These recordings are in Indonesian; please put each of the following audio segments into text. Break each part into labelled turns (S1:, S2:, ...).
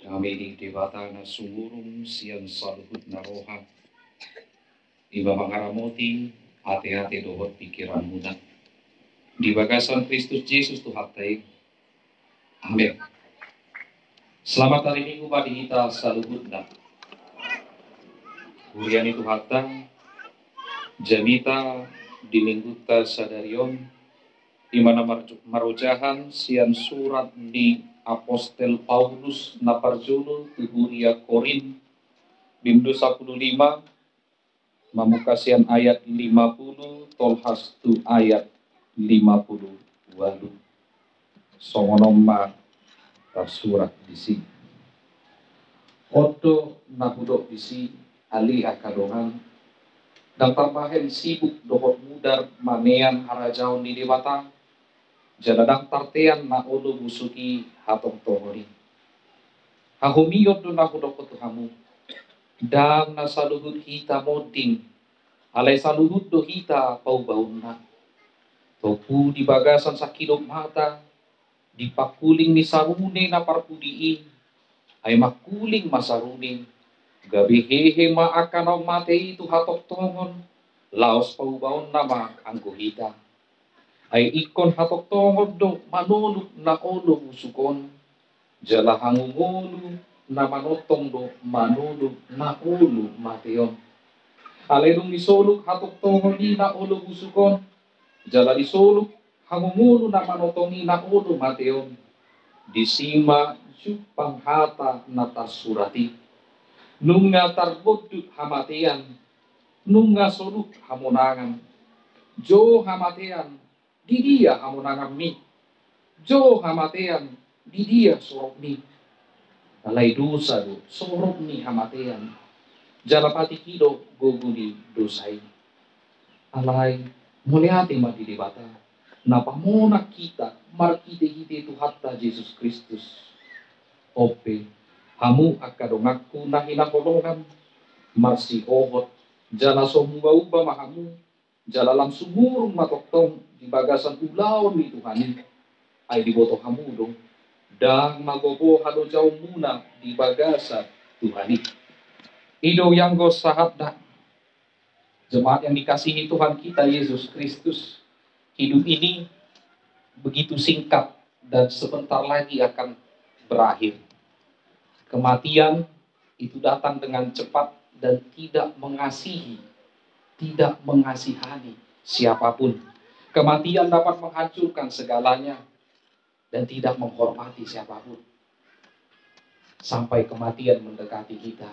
S1: Kami dewata na sumurung siang saluhut na roha. Iba mangaramuti hati-hati dohot pikiran muda. Di bagasan Kristus Yesus Tuhan tayo. Amin. Selamat hari Minggu bagi kita saluhut na. Urian itu hatta jamita di mingguta sadarion di mana marujahan sian surat di Apostel Paulus na parjulu tuhuria Korin bimdu 15 mamukasian ayat 50 tolhastu ayat 50 walu songonoma surat disi odo nabudok disi ali akadongan dan tambahan sibuk dohot mudar manean harajau di dewata jaladang tartean na olo busuki hatong tohori hahumiyot do na hudok hamu dan na saluhut hita moding alai saluhut do hita pau bauna topu di bagasan sakilop mata di pakuling ni sarune na parpudii ay makuling masaruning gabi hehe maakanaw mate itu hatok tongon laos pau baun nama anggo hita ay ikon hatok tongon do manuluk na olo musukon jala hangungulu na manotong do manuluk na olo mateon aledong isoluk hatok tongon ni na olo musukon jala isoluk hangungulu na manotong na olo mateon disima jupang hata na tasurati nunga tarbudut hamatian nunga soluk hamonangan jo hamatian di dia hamonangan mi jo hamatian di dia sorok mi alai dosa do sorok mi hamatian jalapati kido goguni dosai alai muliati mati debata napamona kita markite hite tu hatta Yesus Kristus ope hamu akadongaku nahina kolongan marsi ohot jala somuba-uba mahamu jala lam sumurung matoktong di bagasan ulaon ni Tuhani ay diboto hamu dong dan magobo halo jauh muna di bagasan Tuhani ido yang go sahabda jemaat yang dikasihi Tuhan kita Yesus Kristus, hidup ini begitu singkat dan sebentar lagi akan berakhir. Kematian itu datang dengan cepat dan tidak mengasihani siapapun. Kematian dapat menghancurkan segalanya dan tidak menghormati siapapun. Sampai kematian mendekati kita,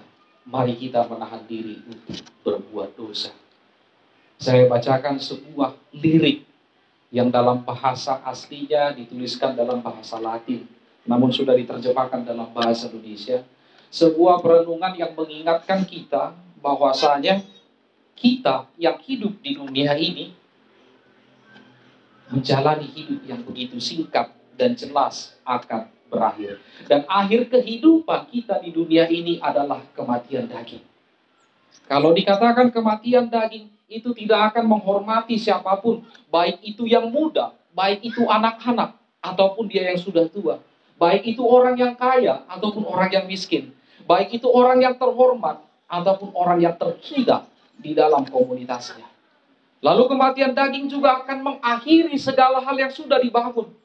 S1: mari kita menahan diri untuk berbuat dosa. Saya bacakan sebuah lirik yang dalam bahasa aslinya dituliskan dalam bahasa Latin, namun sudah diterjemahkan dalam bahasa Indonesia. Sebuah perenungan yang mengingatkan kita bahwasanya kita yang hidup di dunia ini menjalani hidup yang begitu singkat dan jelas akan berakhir. Dan akhir kehidupan kita di dunia ini adalah kematian daging. Kalau dikatakan kematian daging, itu tidak akan menghormati siapapun, baik itu yang muda, baik itu anak-anak, ataupun dia yang sudah tua, baik itu orang yang kaya, ataupun orang yang miskin, baik itu orang yang terhormat, ataupun orang yang terhina di dalam komunitasnya. Lalu kematian daging juga akan mengakhiri segala hal yang sudah dibangun.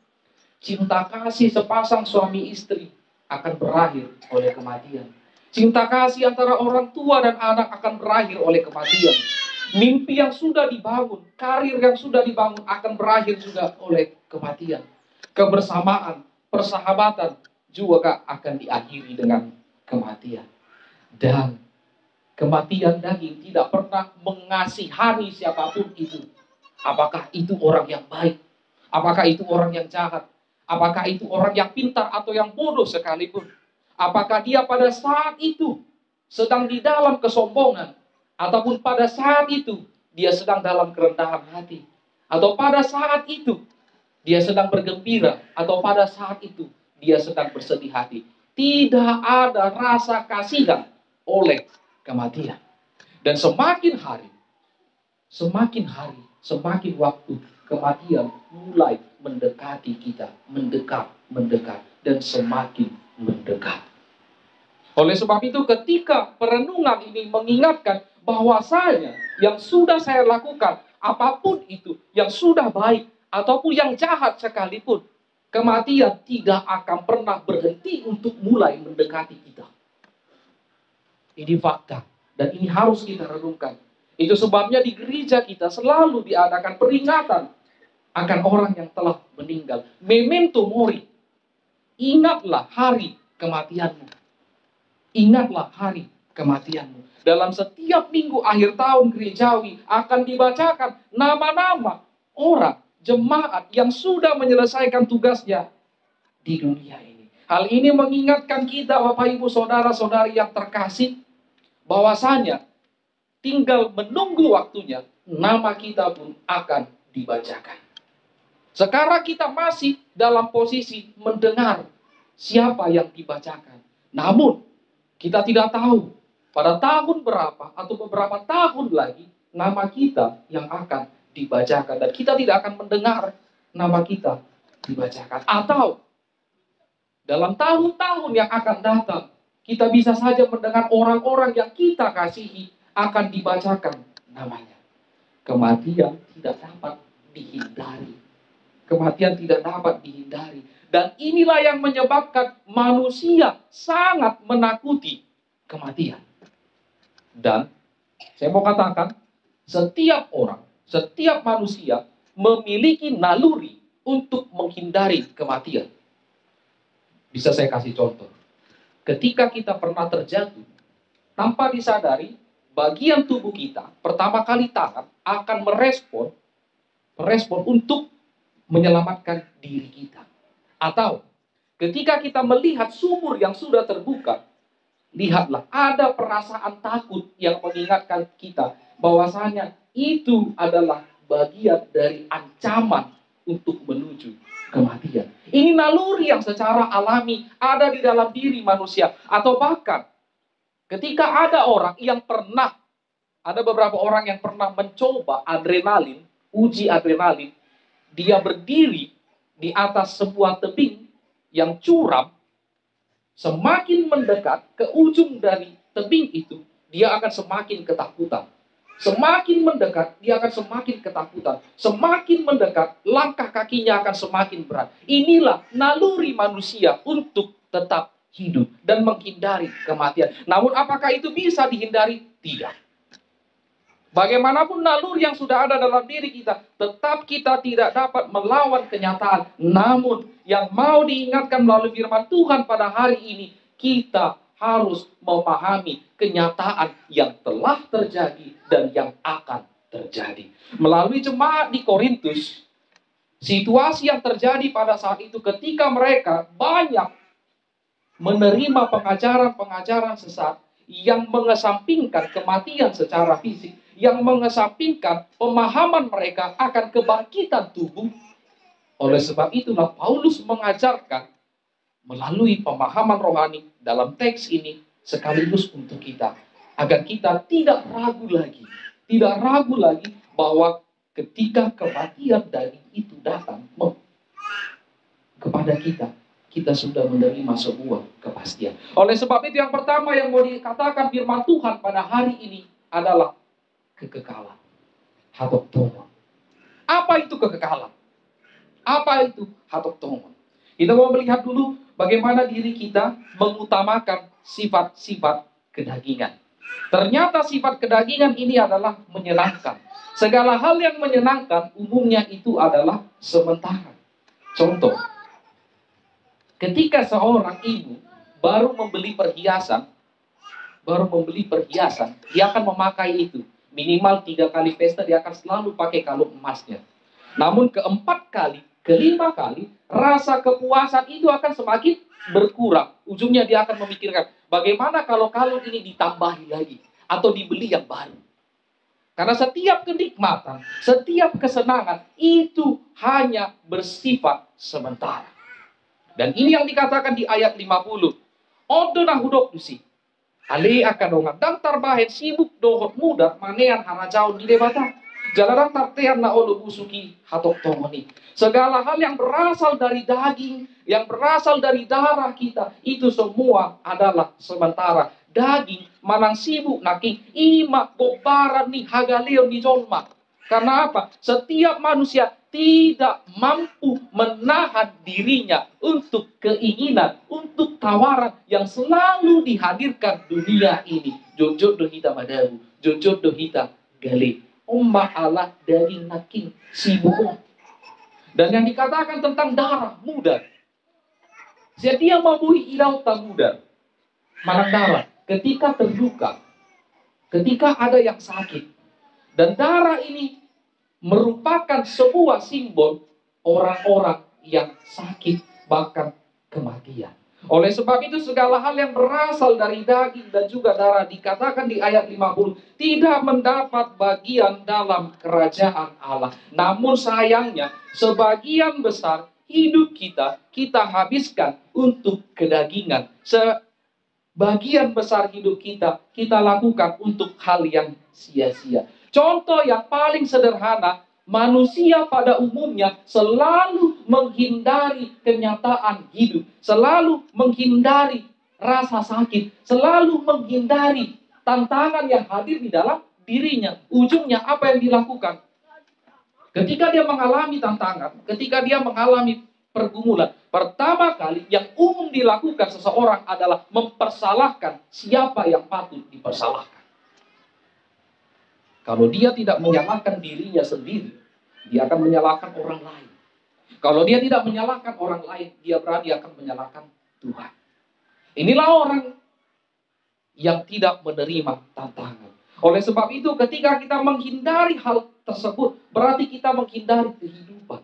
S1: Cinta kasih sepasang suami istri akan berakhir oleh kematian. Cinta kasih antara orang tua dan anak akan berakhir oleh kematian. Mimpi yang sudah dibangun, karir yang sudah dibangun akan berakhir juga oleh kematian. Kebersamaan, persahabatan juga akan diakhiri dengan kematian. Dan kematian daging tidak pernah mengasihani siapapun itu. Apakah itu orang yang baik? Apakah itu orang yang jahat? Apakah itu orang yang pintar atau yang bodoh sekalipun? Apakah dia pada saat itu sedang di dalam kesombongan? Ataupun pada saat itu dia sedang dalam kerendahan hati? Atau pada saat itu dia sedang bergembira? Atau pada saat itu dia sedang bersedih hati? Tidak ada rasa kasihan oleh kematian. Dan semakin hari, semakin waktu, kematian mulai mendekati kita, mendekat, dan semakin mendekat. Oleh sebab itu ketika perenungan ini mengingatkan bahwasanya yang sudah saya lakukan, apapun itu, yang sudah baik ataupun yang jahat sekalipun, kematian tidak akan pernah berhenti untuk mulai mendekati kita. Ini fakta dan ini harus kita renungkan. Itu sebabnya di gereja kita selalu diadakan peringatan akan orang yang telah meninggal. Memento mori. Ingatlah hari kematianmu. Ingatlah hari kematianmu. Dalam setiap minggu akhir tahun gerejawi akan dibacakan nama-nama orang, jemaat yang sudah menyelesaikan tugasnya di dunia ini. Hal ini mengingatkan kita, Bapak Ibu Saudara-saudari yang terkasih, bahwasanya tinggal menunggu waktunya, nama kita pun akan dibacakan. Sekarang kita masih dalam posisi mendengar siapa yang dibacakan. Namun, kita tidak tahu pada tahun berapa atau beberapa tahun lagi nama kita yang akan dibacakan. Dan kita tidak akan mendengar nama kita dibacakan. Atau dalam tahun-tahun yang akan datang, kita bisa saja mendengar orang-orang yang kita kasihi akan dibacakan namanya. Kematian tidak dapat dihindari. Kematian tidak dapat dihindari. Dan inilah yang menyebabkan manusia sangat menakuti kematian. Dan saya mau katakan, setiap orang, setiap manusia memiliki naluri untuk menghindari kematian. Bisa saya kasih contoh. Ketika kita pernah terjatuh, tanpa disadari, bagian tubuh kita, pertama kali tangan, akan merespon untuk menyelamatkan diri kita. Atau ketika kita melihat sumur yang sudah terbuka, lihatlah ada perasaan takut yang mengingatkan kita bahwasanya itu adalah bagian dari ancaman untuk menuju kematian. Ini naluri yang secara alami ada di dalam diri manusia. Atau bahkan ketika ada orang yang pernah, ada beberapa orang yang pernah mencoba adrenalin, uji adrenalin, dia berdiri di atas sebuah tebing yang curam, semakin mendekat ke ujung dari tebing itu, dia akan semakin ketakutan. Semakin mendekat, dia akan semakin ketakutan. Semakin mendekat, langkah kakinya akan semakin berat. Inilah naluri manusia untuk tetap hidup dan menghindari kematian. Namun apakah itu bisa dihindari? Tidak. Bagaimanapun naluri yang sudah ada dalam diri kita, tetap kita tidak dapat melawan kenyataan. Namun yang mau diingatkan melalui firman Tuhan pada hari ini, kita harus memahami kenyataan yang telah terjadi dan yang akan terjadi. Melalui jemaat di Korintus, situasi yang terjadi pada saat itu ketika mereka banyak menerima pengajaran-pengajaran sesat yang mengesampingkan kematian secara fisik, yang mengesampingkan pemahaman mereka akan kebangkitan tubuh. Oleh sebab itulah Paulus mengajarkan melalui pemahaman rohani dalam teks ini sekaligus untuk kita, agar kita tidak ragu lagi bahwa ketika kematian dari itu datang kepada kita, kita sudah menerima sebuah kepastian. Oleh sebab itu yang pertama yang mau dikatakan firman Tuhan pada hari ini adalah kekekalan. Hatoktomon. Apa itu kekekalan? Apa itu hatoktomon? Kita mau melihat dulu bagaimana diri kita mengutamakan sifat-sifat kedagingan. Ternyata sifat kedagingan ini adalah menyenangkan. Segala hal yang menyenangkan umumnya itu adalah sementara. Contoh, ketika seorang ibu baru membeli perhiasan, dia akan memakai itu. Minimal 3 kali pesta dia akan selalu pakai kalung emasnya. Namun keempat kali, kelima kali, rasa kepuasan itu akan semakin berkurang. Ujungnya dia akan memikirkan, bagaimana kalau kalung ini ditambahi lagi atau dibeli yang baru. Karena setiap kenikmatan, setiap kesenangan itu hanya bersifat sementara. Dan ini yang dikatakan di ayat 50. Odo na hudok dusi. Ali akan dongan. Dan tarbahen sibuk dohot muda manean harajaun di debata. Jaladang tartean na olo busuki hatok tongoni. Segala hal yang berasal dari daging, yang berasal dari darah kita, itu semua adalah sementara. Daging manang sibuk naki ima gobaran ni hagaleo ni jolma. Karena apa? Setiap manusia tidak mampu menahan dirinya untuk keinginan, untuk tawaran yang selalu dihadirkan dunia ini. Jojot dohita madabu, jojot dohita gali. Umma Allah daging naking sibuk. Dan yang dikatakan tentang darah muda. Setia mabui ilau tak muda. Manang darah. Ketika terluka. Ketika ada yang sakit. Dan darah ini merupakan sebuah simbol orang-orang yang sakit bahkan kematian. Oleh sebab itu segala hal yang berasal dari daging dan juga darah dikatakan di ayat 50 tidak mendapat bagian dalam kerajaan Allah. Namun sayangnya sebagian besar hidup kita habiskan untuk kedagingan. Sebagian besar hidup kita lakukan untuk hal yang sia-sia. Contoh yang paling sederhana, manusia pada umumnya selalu menghindari kenyataan hidup, selalu menghindari rasa sakit, selalu menghindari tantangan yang hadir di dalam dirinya. Ujungnya apa yang dilakukan? Ketika dia mengalami tantangan, ketika dia mengalami pergumulan, pertama kali yang umum dilakukan seseorang adalah mempersalahkan siapa yang patut dipersalahkan. Kalau dia tidak menyalahkan dirinya sendiri, dia akan menyalahkan orang lain. Kalau dia tidak menyalahkan orang lain, dia berani akan menyalahkan Tuhan. Inilah orang yang tidak menerima tantangan. Oleh sebab itu, ketika kita menghindari hal tersebut, berarti kita menghindari kehidupan.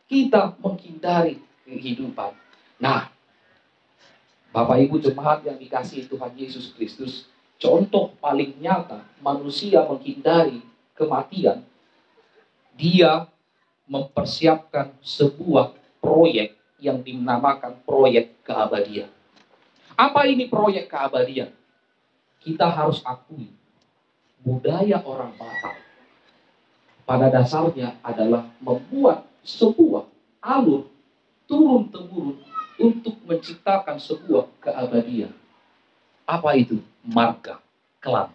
S1: Kita menghindari kehidupan. Nah, Bapak Ibu jemaat yang dikasihi Tuhan Yesus Kristus, contoh paling nyata manusia menghindari kematian, dia mempersiapkan sebuah proyek yang dinamakan proyek keabadian. Apa ini proyek keabadian? Kita harus akui, budaya orang Batak pada dasarnya adalah membuat sebuah alur turun-temurun untuk menciptakan sebuah keabadian. Apa itu? Marga, klan.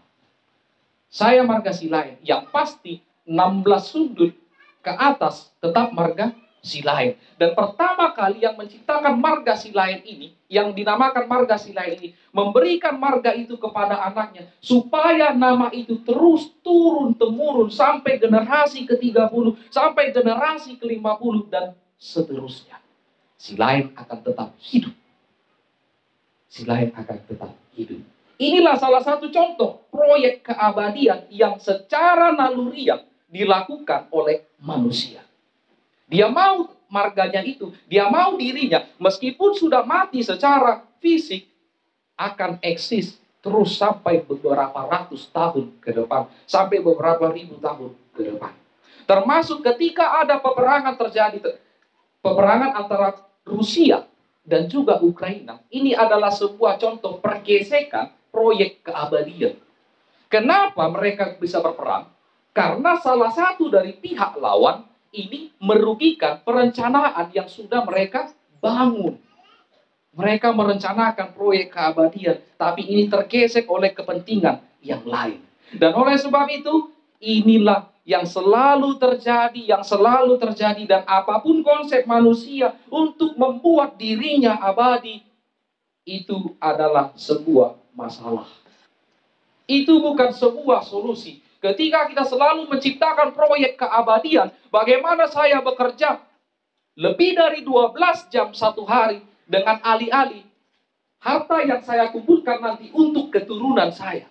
S1: Saya marga Silain, yang pasti 16 sudut ke atas tetap marga Silain. Dan pertama kali yang menciptakan marga Silain ini, yang dinamakan marga Silain ini, memberikan marga itu kepada anaknya, supaya nama itu terus turun-temurun sampai generasi ke-30, sampai generasi ke-50, dan seterusnya. Silain akan tetap hidup. Silain akan tetap hidup. Inilah salah satu contoh proyek keabadian yang secara naluriah dilakukan oleh manusia. Dia mau marganya itu, dia mau dirinya, meskipun sudah mati secara fisik, akan eksis terus sampai beberapa ratus tahun ke depan, sampai beberapa ribu tahun ke depan. Termasuk ketika ada peperangan terjadi, peperangan antara Rusia dan juga Ukraina. Ini adalah sebuah contoh pergesekan proyek keabadian. Kenapa mereka bisa berperang? Karena salah satu dari pihak lawan ini merugikan perencanaan yang sudah mereka bangun. Mereka merencanakan proyek keabadian, tapi ini tergesek oleh kepentingan yang lain. Dan oleh sebab itu, inilah yang selalu terjadi, dan apapun konsep manusia untuk membuat dirinya abadi, itu adalah sebuah masalah. Itu bukan sebuah solusi. Ketika kita selalu menciptakan proyek keabadian, bagaimana saya bekerja lebih dari 12 jam satu hari dengan alih-alih harta yang saya kumpulkan nanti untuk keturunan saya.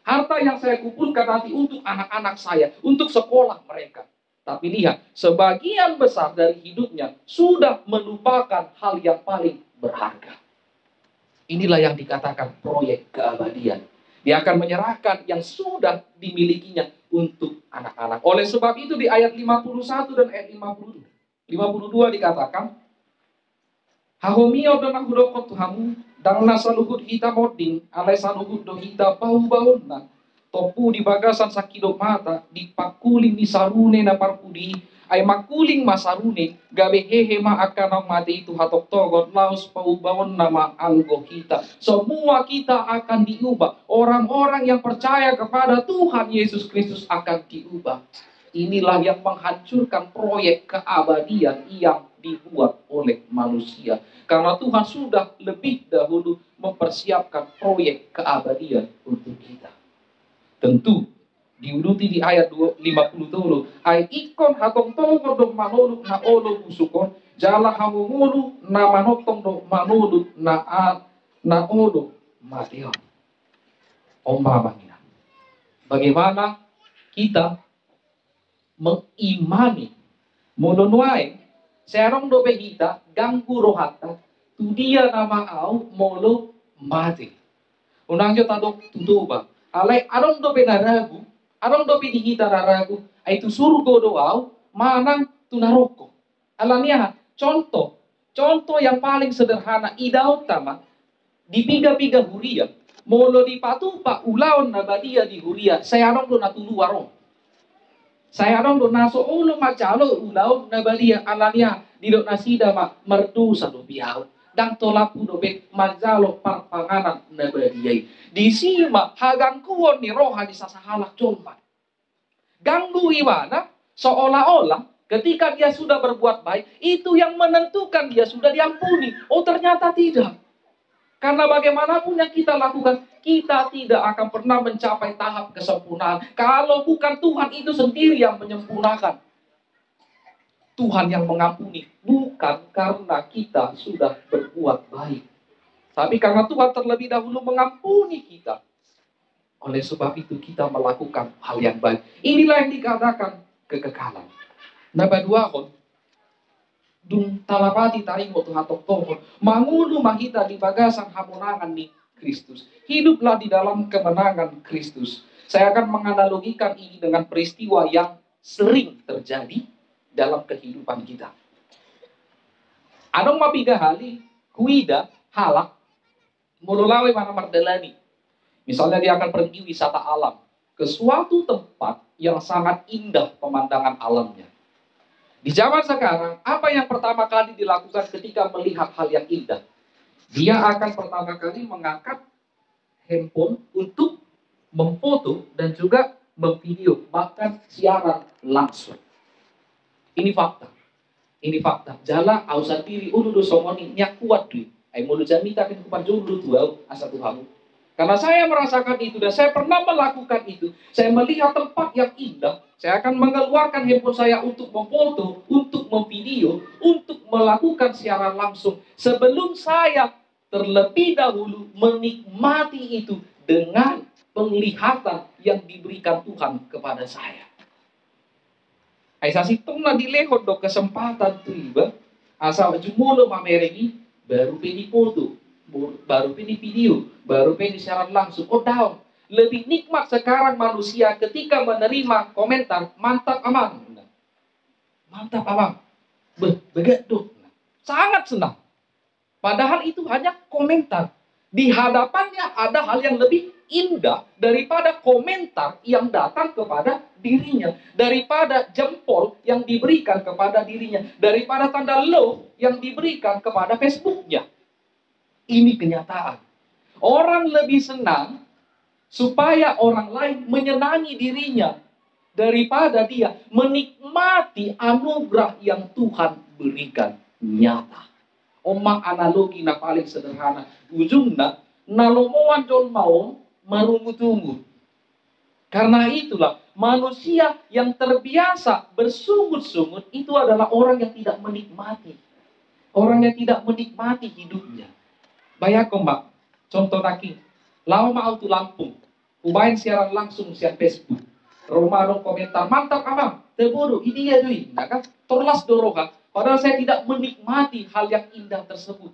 S1: Harta yang saya kumpulkan nanti untuk anak-anak saya, untuk sekolah mereka. Tapi lihat, sebagian besar dari hidupnya sudah melupakan hal yang paling berharga. Inilah yang dikatakan proyek keabadian. Dia akan menyerahkan yang sudah dimilikinya untuk anak-anak. Oleh sebab itu di ayat 51 dan ayat 52 dikatakan, Hahomio dan hudokot Tuhamu, dan nasaluhut hita moding, alai saluhut do hita bau-bauna, Topu di bagasan sakidok mata, di pakuling di sarune na parpudi, ay makuling masarune, gabe hehe ma akan ang mati itu hatok togot, laos paubawon nama anggo kita. Semua kita akan diubah. Orang-orang yang percaya kepada Tuhan Yesus Kristus akan diubah. Inilah yang menghancurkan proyek keabadian yang dibuat oleh manusia. Karena Tuhan sudah lebih dahulu mempersiapkan proyek keabadian untuk kita. Tentu diuruti di ayat 50 dulu. Ai ikon hatong tongko dok manoluk na olo busukon, jala hamungulu na manotong dok manoluk na olo mateo. Mangina. Bagaimana kita mengimani mononuai serong dobe kita ganggu rohata tu dia nama au molo mati. Unang yo tadok tutuba. Alay arong dobe naragu, arong dobe di kita naragu, ay tu surgo doaw, manang tunaroko. Alam niya, contoh yang paling sederhana, idaw tama, di piga-piga huria, molo di patupa ulaon na badia di huria, saya arong do natuluwarong. Saya arong do naso ulo macalo ulaon na badia, alam niya, di do nasida merdu sa do biyaw. Dan tolapu dobe majalo panganan na badiyay. Di sima hagang kuon ni roha di sasahalak jolman. Ganggu iwana seolah-olah ketika dia sudah berbuat baik, itu yang menentukan dia sudah diampuni. Oh ternyata tidak. Karena bagaimanapun yang kita lakukan, kita tidak akan pernah mencapai tahap kesempurnaan. Kalau bukan Tuhan itu sendiri yang menyempurnakan. Tuhan yang mengampuni, bukan karena kita sudah berbuat baik, tapi karena Tuhan terlebih dahulu mengampuni kita. Oleh sebab itu kita melakukan hal yang baik. Inilah yang dikatakan kekekalan. Nabaduakon, dung talapati taringo tuhatok tohon, mangulu mahita di bagasan hamonangan ni Kristus. Hiduplah di dalam kemenangan Kristus. Saya akan menganalogikan ini dengan peristiwa yang sering terjadi dalam kehidupan kita. Anong mapiga hali, kuida, halak, mululawe mana mardalani. Misalnya dia akan pergi wisata alam ke suatu tempat yang sangat indah pemandangan alamnya. Di zaman sekarang, apa yang pertama kali dilakukan ketika melihat hal yang indah? Dia akan pertama kali mengangkat handphone untuk memfoto dan juga memvideo, bahkan siaran langsung. Ini fakta. Ini fakta. Jala ausan diri ulu somoni nyak kuat duit. Ai mulu jamita kan kupar julu tuau asa Tuhan. Karena saya merasakan itu dan saya pernah melakukan itu. Saya melihat tempat yang indah, saya akan mengeluarkan handphone saya untuk memfoto, untuk memvideo, untuk melakukan siaran langsung sebelum saya terlebih dahulu menikmati itu dengan penglihatan yang diberikan Tuhan kepada saya. Ay sasitong na dilehod do kesempatan tu iba asa jumulo mameregi baru pini foto, baru pini video, baru pini siaran langsung. Oh daw, lebih nikmat sekarang manusia ketika menerima komentar mantap amang, mantap amang, begitu, sangat senang. Padahal itu hanya komentar. Di hadapannya ada hal yang lebih indah daripada komentar yang datang kepada dirinya, daripada jempol yang diberikan kepada dirinya, daripada tanda love yang diberikan kepada Facebooknya. Ini kenyataan. Orang lebih senang supaya orang lain menyenangi dirinya daripada dia menikmati anugerah yang Tuhan berikan nyata. Omang analogi na paling sederhana. Ujungnya, nalomoan jol mau marungu-tungu. Karena itulah, manusia yang terbiasa bersungut-sungut itu adalah orang yang tidak menikmati. Orang yang tidak menikmati hidupnya. Bayangkan mbak, contoh lagi. Lau mau tu Lampung. Ubain siaran langsung siaran Facebook. Romano komentar, mantap abang, terburu, ini ya dui. Nah kan, torlas doroga. Padahal saya tidak menikmati hal yang indah tersebut.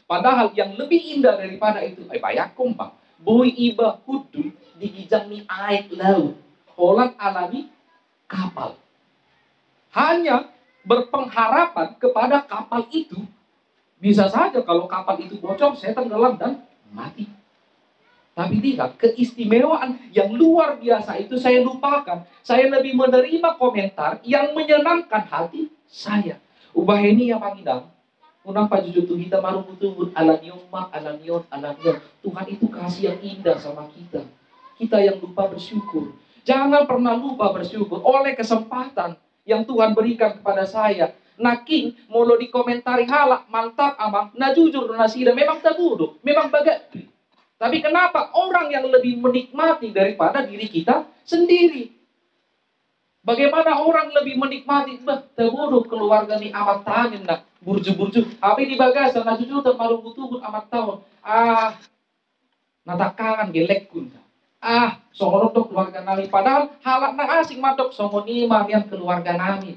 S1: Padahal yang lebih indah daripada itu, bayangkan bang, bui iba hudu digijang air laut, holang alami kapal. Hanya berpengharapan kepada kapal itu, bisa saja kalau kapal itu bocor, saya tenggelam dan mati. Tapi lihat, keistimewaan yang luar biasa itu saya lupakan. Saya lebih menerima komentar yang menyenangkan hati saya. Ubah ini ya Pangidang. Kenapa jujur tuh kita baru butuh alanion, alanion. Tuhan itu kasih yang indah sama kita. Kita yang lupa bersyukur. Jangan pernah lupa bersyukur oleh kesempatan yang Tuhan berikan kepada saya. Naking, mulu dikomentari halak, mantap amang, nah jujur, nah sida, memang tak buruk, memang bagat. Tapi kenapa orang yang lebih menikmati daripada diri kita sendiri? Bagaimana orang lebih menikmati? Terburuk keluarga ni amat tahun nak burju-burju. Abi di bagasan na jujur termalu butuh amat tahun. Natakangan gelek kun. Songonok dok keluarga nami. Padahal halak na asing matok songoni marian keluarga nami.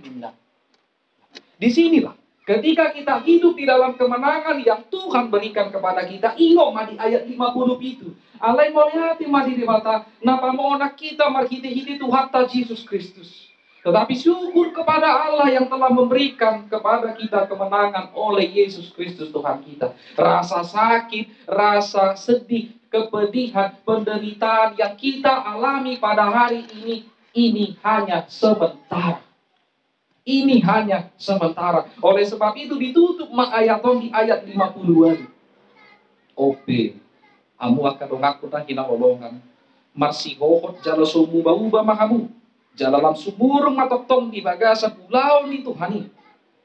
S1: Di sinilah ketika kita hidup di dalam kemenangan yang Tuhan berikan kepada kita, ingat di ayat 50 itu. Alai melihat madi di mata, napa mau nak kita marhiti-hiti Tuhan ta Yesus Kristus. Tetapi syukur kepada Allah yang telah memberikan kepada kita kemenangan oleh Yesus Kristus Tuhan kita. Rasa sakit, rasa sedih, kepedihan, penderitaan yang kita alami pada hari ini hanya sementara. Ini hanya sementara. Oleh sebab itu ditutup ayaton di ayat 50-an. Ope, amu akan dongakku tak kina olongan. Marsi hohot jala sumu bauba makamu. Jala lam sumurung matotong di bagasan pulau ni Tuhani.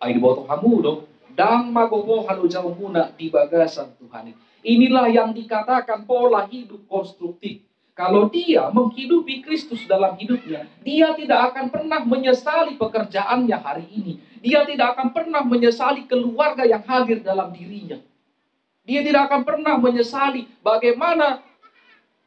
S1: Ay diboto kamu dong. Dang magobo halu jauh muna di bagasan Tuhani. Inilah yang dikatakan pola hidup konstruktif. Kalau dia menghidupi Kristus dalam hidupnya, dia tidak akan pernah menyesali pekerjaannya hari ini. Dia tidak akan pernah menyesali keluarga yang hadir dalam dirinya. Dia tidak akan pernah menyesali bagaimana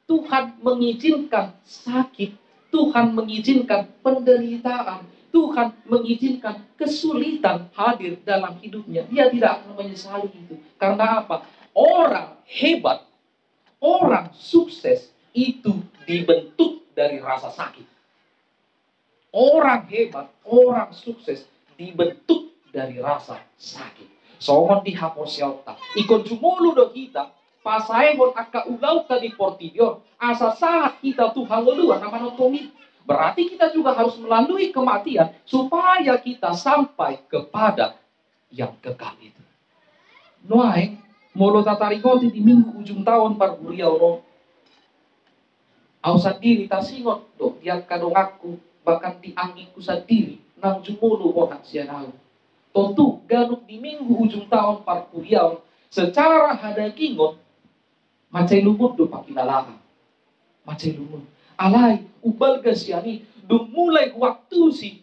S1: Tuhan mengizinkan sakit, Tuhan mengizinkan penderitaan, Tuhan mengizinkan kesulitan hadir dalam hidupnya. Dia tidak akan menyesali itu. Karena apa? Orang hebat, orang sukses, itu dibentuk dari rasa sakit. Orang hebat, orang sukses dibentuk dari rasa sakit. Songon dihapus yauta. Ikon jumulu do kita. Pasaemon akka ulau tadi portidion. Asa saat kita Tuhan lelua nama notomi. Berarti kita juga harus melalui kematian. Supaya kita sampai kepada yang kekal itu. Noaeng. Molo tatarikoti di minggu ujung tahun Parburiau. Aku sendiri tak singot dok dia kadang aku bahkan dianggiku sendiri nang jumulu orang sianau. Tentu ganuk di minggu ujung tahun Parburiau secara hadakingot macai lumut do pakinalahan. Macai lumut. Alai ubal gasiani do mulai waktu si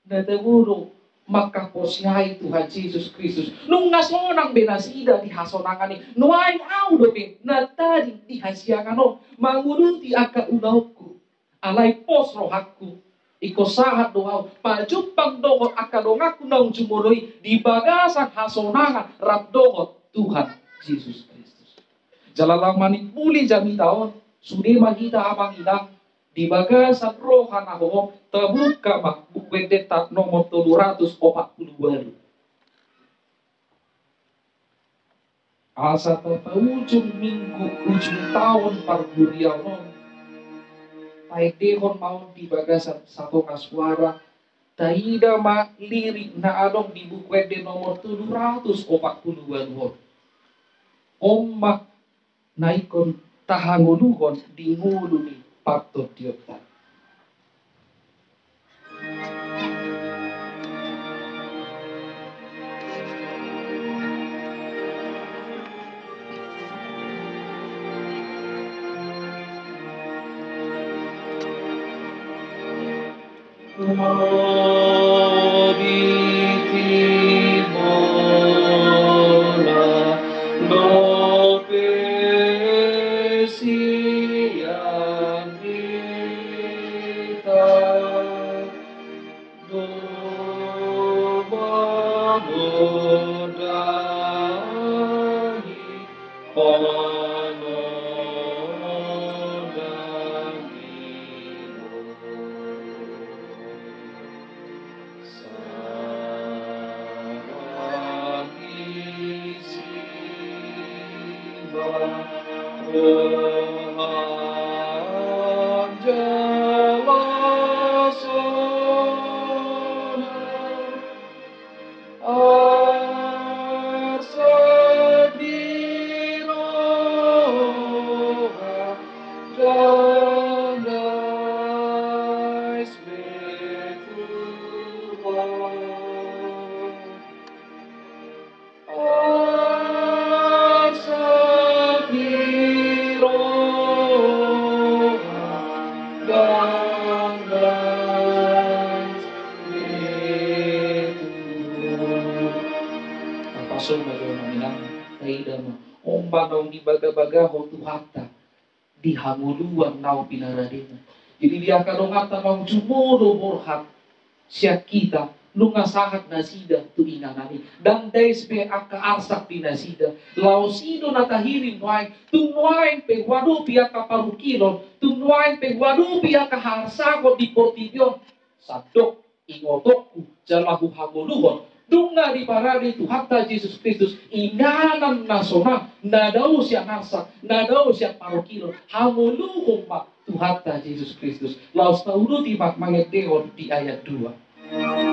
S1: nateburo maka posiai Tuhan Yesus Kristus. Nung ngasonang benasida di hasonangani. Nuain au dope natadi di hasiangano manguruti aka unauku. Alai pos rohaku. Iko sahat doau pajupang dohot aka dongaku naung jumuroi di bagasan hasonangan rap dohot Tuhan Yesus Kristus. Jalalamani puli jami taon sudema kita abang idang di bagasan rohan ahoh terbuka mak buku detak nomor 342. Asa ujung minggu ujung tahun Parburiau paidehon mau di bagasan satu kaswara taida ma lirik na adong di buku de nomor 742. Omak naikon tahanguluhon di ngulu ni patut dioptan. masuk bagaimana minang kaidama omba nau di baga-baga ho tuhata di hamuluan nau pinaradena. Jadi dia kadongata mau jumodo borhat siak kita lunga sahat nasida tu inanani dan despe aka arsak di nasida lausido natahiri nuai tu nuai pe wadu pia kaparukilon tu nuai pe wadu pia kaharsa di portibion sadok ingotokku jalahu hamuluan dunga di parade tu hatta Yesus Kristus inganan nasona nadau siak arsak nadau siak parukilon hamuluhum mak tu hatta Yesus Kristus laus tauluti mak manget deon di ayat 2.